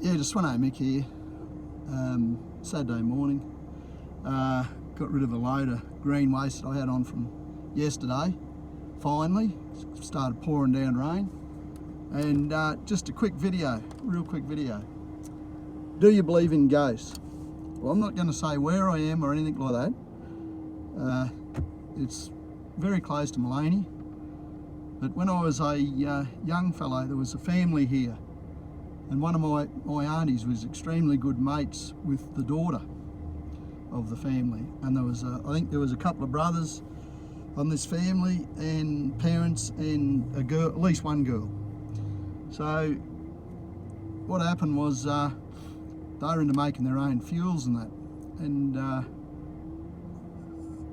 Yeah, just Swano Mick here. Saturday morning. Got rid of a load of green waste that I had on from yesterday. Finally, started pouring down rain. And just a quick video, real quick video. Do you believe in ghosts? Well, I'm not going to say where I am or anything like that. It's very close to Maleny. But when I was a young fellow, there was a family here. And one of my aunties was extremely good mates with the daughter of the family. And there was, I think there was a couple of brothers on this family and parents and a girl, at least one girl. So what happened was they were into making their own fuels and that. And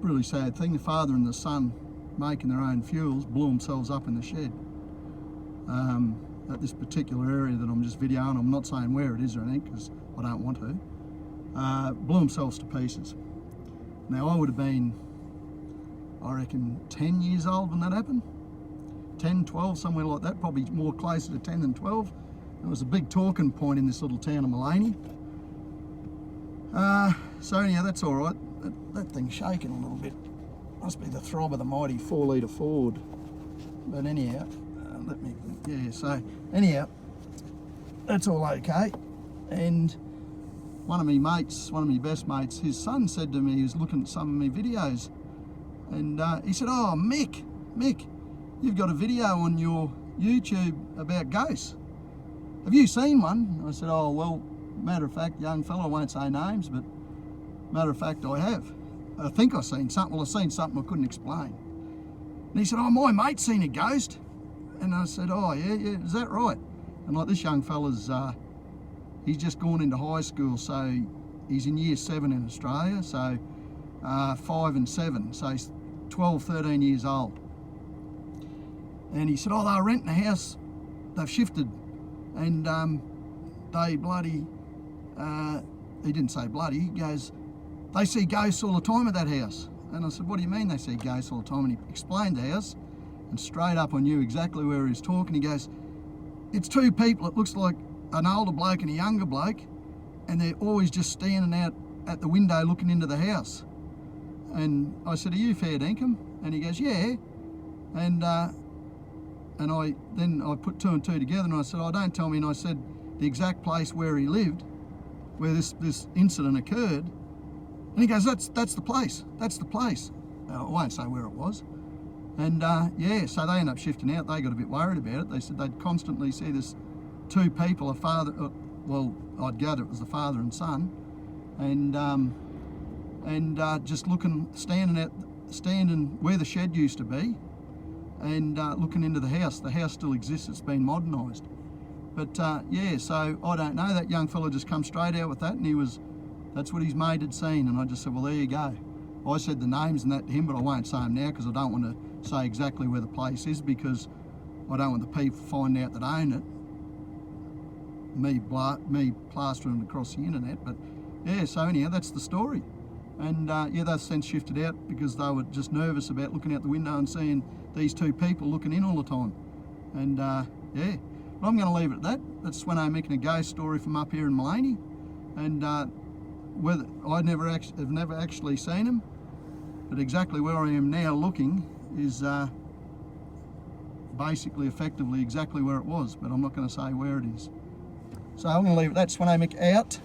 really sad thing, the father and the son making their own fuels blew themselves up in the shed. At this particular area that I'm just videoing, I'm not saying where it is or anything because I don't want to, blew themselves to pieces. Now I would have been, I reckon, 10 years old when that happened. 10, 12, somewhere like that, probably more closer to 10 than 12. It was a big talking point in this little town of Maleny. So anyhow, that's all right. That thing's shaking a little bit. Must be the throb of the mighty 4-litre Ford. But anyhow, so anyhow, that's all okay. And one of my mates, one of my best mates, his son said to me, he was looking at some of my videos, and he said, "Oh, Mick, you've got a video on your YouTube about ghosts. Have you seen one?" I said, "Oh, well, matter of fact, young fellow, I won't say names, but matter of fact, I have. I think I've seen something. Well, I've seen something I couldn't explain." And he said, "Oh, my mate's seen a ghost." And I said, "Oh, yeah, is that right?" And like this young fella's, he's just gone into high school, so he's in year 7 in Australia, so 5 and 7, so he's 12, 13 years old. And he said, "Oh, they're renting a house, they've shifted, and they bloody," he didn't say bloody, he goes, "they see ghosts all the time at that house." And I said, "What do you mean they see ghosts all the time?" And he explained the house, and straight up I knew exactly where he was talking. He goes, "It's two people, it looks like an older bloke and a younger bloke, and they're always just standing out at the window looking into the house." And I said, "Are you fair dinkum?" And he goes, "Yeah." And I put 2 and 2 together, and I said, "Oh, don't tell me." And I said the exact place where he lived, where this incident occurred. And he goes, that's the place, that's the place. I won't say where it was. And yeah, so they ended up shifting out. They got a bit worried about it. They said they'd constantly see this 2 people, a father, well, I'd gather it was the father and son, and just looking, standing where the shed used to be, and looking into the house. The house still exists, it's been modernised. But yeah, so I don't know, that young fella just come straight out with that, and that's what his mate had seen. And I just said, "Well, there you go." I said the names and that to him, but I won't say them now because I don't want to say exactly where the place is, because I don't want the people to find out that own it. Me plastering across the internet. But yeah, so anyhow, that's the story. And yeah, they've since shifted out because they were just nervous about looking out the window and seeing these 2 people looking in all the time. And yeah, but I'm going to leave it at that. That's Swano Mick, a ghost story from up here in Maleny. And whether have never actually seen him, but exactly where I am now looking is basically effectively exactly where it was, but I'm not going to say where it is. So I'm going to leave it at that. Swano Mick out.